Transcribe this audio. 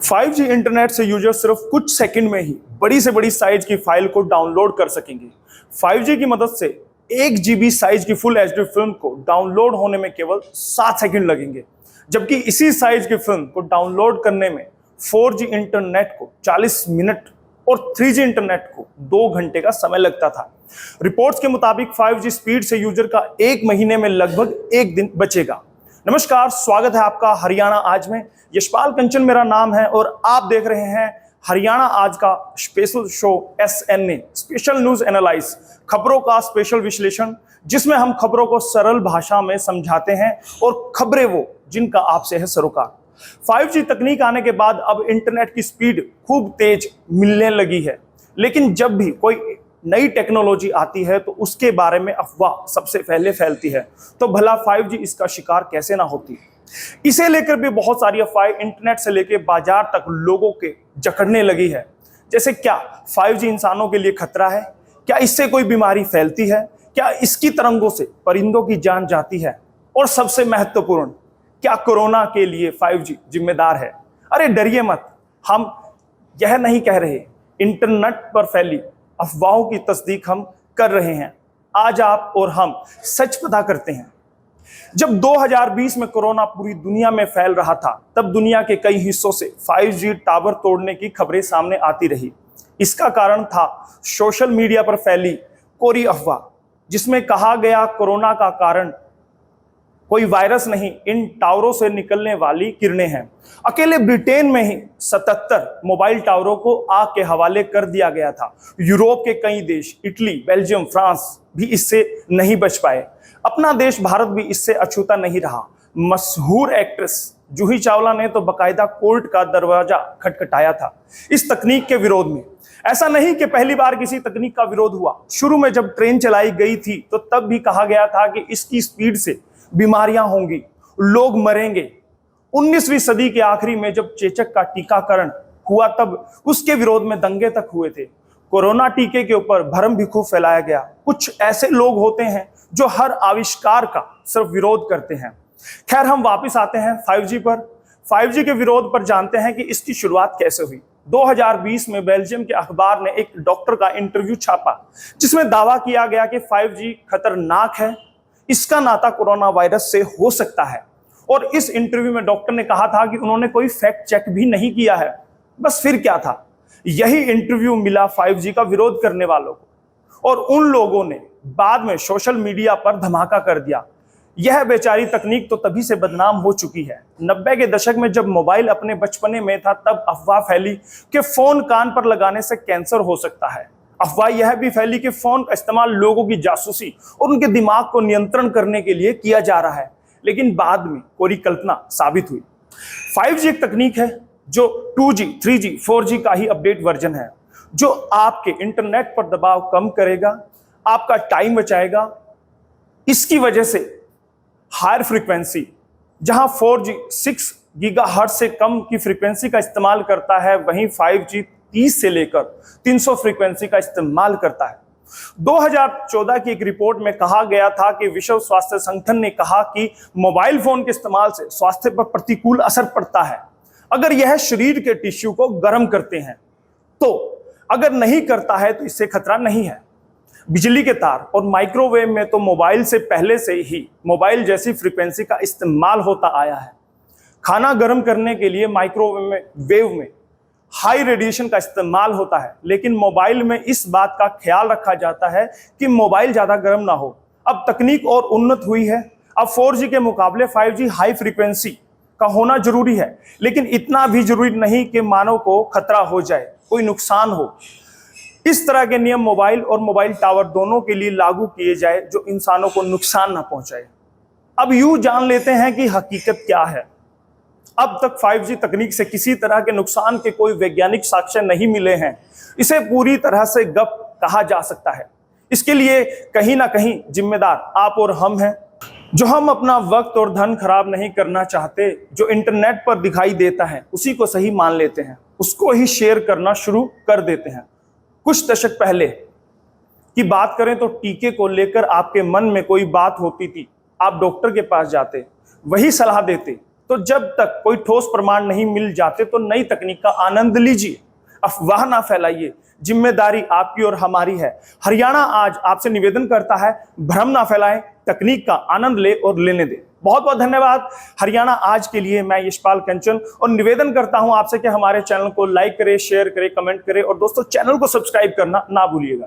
5G internet से user सिर्फ कुछ सेकंड में ही बड़ी से बड़ी साइज की फाइल को डाउनलोड कर सकेंगे। 5G की मदद से 1 GB साइज की फुल एचडी फिल्म को डाउनलोड होने में केवल 7 सेकंड लगेंगे, जबकि इसी साइज की फिल्म को डाउनलोड करने में 4G इंटरनेट को 40 मिनट और 3G इंटरनेट को 2 घंटे का समय लगता था। रिपोर्ट्स के मुताबिक 5G स्पीड से यूजर का 1 महीने में लगभग 1 दिन बचेगा। नमस्कार, स्वागत है आपका हरियाणा आज में। यशपाल कंचन मेरा नाम है और आप देख रहे हैं हरियाणा आज का special show SNA special news analyse, खबरों का स्पेशल विश्लेषण, जिसमें हम खबरों को सरल भाषा में समझाते हैं और खबरें वो जिनका आपसे है सरोकार। 5G तकनीक आने के बाद अब इंटरनेट की स्पीड खूब तेज मिलने लगी है, लेकिन जब भी कोई नई टेक्नोलॉजी आती है तो उसके बारे में अफवाह सबसे पहले फैलती है। तो भला 5G इसका शिकार कैसे ना होती। इसे लेकर भी बहुत सारी अफवाहें इंटरनेट से लेकर बाजार तक लोगों के जकड़ने लगी है। जैसे क्या 5G इंसानों के लिए खतरा है, क्या इससे कोई बीमारी फैलती है, क्या इसकी तरंगों से परिंदों की जान जाती है, और सबसे महत्वपूर्ण, क्या कोरोना के लिए 5G जिम्मेदार है। अरे डरिए मत, हम यह नहीं कह रहे, इंटरनेट पर फैली अफवाहों की तस्दीक हम कर रहे हैं। आज आप और हम सच पता करते हैं। जब 2020 में कोरोना पूरी दुनिया में फैल रहा था, तब दुनिया के कई हिस्सों से 5G टावर तोड़ने की खबरें सामने आती रही। इसका कारण था सोशल मीडिया पर फैली कोरी अफवाह, जिसमें कहा गया कोरोना का कारण कोई वायरस नहीं, इन टावरों से निकलने वाली किरणें हैं। अकेले ब्रिटेन में ही 77 मोबाइल टावरों को आग के हवाले कर दिया गया था। यूरोप के कई देश, इटली, बेल्जियम, फ्रांस भी इससे नहीं बच पाए। अपना देश भारत भी इससे अछूता नहीं रहा। मशहूर एक्ट्रेस जूही चावला ने तो बकायदा कोर्ट का दरवाजा खटखटाया था इस तकनीक के विरोध में। ऐसा नहीं कि पहली बार किसी तकनीक का विरोध हुआ। शुरू में जब ट्रेन चलाई गई थी तो तब भी कहा गया था कि इसकी स्पीड से बीमारियां होंगी, लोग मरेंगे। 19वीं सदी के आखिरी में जब चेचक का टीकाकरण हुआ तब उसके विरोध में दंगे तक हुए थे। कोरोना टीके के ऊपर भ्रम भी खूब फैलाया गया। कुछ ऐसे लोग होते हैं जो हर आविष्कार का सिर्फ विरोध करते हैं। खैर, हम वापस आते हैं 5G पर। 5G के विरोध पर जानते हैं कि इसकी शुरुआत कैसे हुई। 2020 में बेल्जियम के अखबार ने एक डॉक्टर का इंटरव्यू छापा, जिसमें दावा किया गया कि 5G खतरनाक है, इसका नाता कोरोना वायरस से हो सकता है। और इस इंटरव्यू में डॉक्टर ने कहा था कि उन्होंने कोई फैक्ट चेक भी नहीं किया है। बस फिर क्या था, यही इंटरव्यू मिला 5G का विरोध करने वालों को, और उन लोगों ने बाद में सोशल मीडिया पर धमाका कर दिया। यह बेचारी तकनीक तो तभी से बदनाम हो चुकी है। 90 के दशक में जब मोबाइल अपने बचपने में था, तब अफवाह फैली कि फोन कान पर लगाने से कैंसर हो सकता है। अफवाह यह भी फैली कि फोन का इस्तेमाल लोगों की जासूसी और उनके दिमाग को नियंत्रण करने के लिए किया जा रहा है, लेकिन बाद में कोरी कल्पना साबित हुई। 5G एक तकनीक है जो 2G, 3G, 4G का ही अपडेट वर्जन है, जो आपके इंटरनेट पर दबाव कम करेगा, आपका टाइम बचाएगा। इसकी वजह से हायर फ्रीक्वेंसी, जहां 4G 6 गीगाहर्ट्ज से कम की फ्रीक्वेंसी का इस्तेमाल करता है, वहीं 5G 30 से लेकर 300 फ्रीक्वेंसी का इस्तेमाल करता है। 2014 की एक रिपोर्ट में कहा गया था कि विश्व स्वास्थ्य संगठन ने कहा कि मोबाइल फोन के इस्तेमाल से स्वास्थ्य पर प्रतिकूल असर पड़ता है अगर यह शरीर के टिश्यू को गर्म करते हैं, तो अगर नहीं करता है तो इससे खतरा नहीं है। बिजली के तार और माइक्रोवेव में तो मोबाइल से पहले से ही मोबाइल जैसी फ्रीक्वेंसी का इस्तेमाल होता आया है। खाना गर्म करने के लिए माइक्रोवेव में हाई रेडिएशन का इस्तेमाल होता है, लेकिन मोबाइल में इस बात का ख्याल रखा जाता है कि मोबाइल ज्यादा गर्म ना हो। अब तकनीक और उन्नत हुई है। अब 4G के मुकाबले 5G हाई फ्रीक्वेंसी का होना जरूरी है, लेकिन इतना भी जरूरी नहीं कि मानव को खतरा हो जाए, कोई नुकसान हो। इस तरह के नियम मोबाइल और मोबाइल टावर दोनों के लिए लागू किए जाए जो इंसानों को नुकसान ना पहुंचाए। अब यूं जान लेते हैं कि हकीकत क्या है। अब तक 5G तकनीक से किसी तरह के नुकसान के कोई वैज्ञानिक साक्ष्य नहीं मिले हैं। इसे पूरी तरह से गप कहा जा सकता है। इसके लिए कहीं ना कहीं जिम्मेदार आप और हम हैं, जो हम अपना वक्त और धन खराब नहीं करना चाहते। जो इंटरनेट पर दिखाई देता है उसी को सही मान लेते हैं, उसको ही शेयर करना शुरू कर देते हैं। कुछ दशक पहले की बात करें तो टीके को लेकर आपके मन में कोई बात होती थी, आप डॉक्टर के पास जाते, वही सलाह देते तो जब तक कोई ठोस प्रमाण नहीं मिल जाते तो नई तकनीक का आनंद लीजिए, अफवाह ना फैलाइए। जिम्मेदारी आपकी और हमारी है। हरियाणा आज आपसे निवेदन करता है, भ्रम ना फैलाएं, तकनीक का आनंद ले और लेने दें। बहुत बहुत धन्यवाद। हरियाणा आज के लिए मैं यशपाल कंचन और निवेदन करता हूं आपसे कि हमारे चैनल को लाइक करें, शेयर करें, कमेंट करें और दोस्तों चैनल को सब्सक्राइब करना ना भूलिएगा।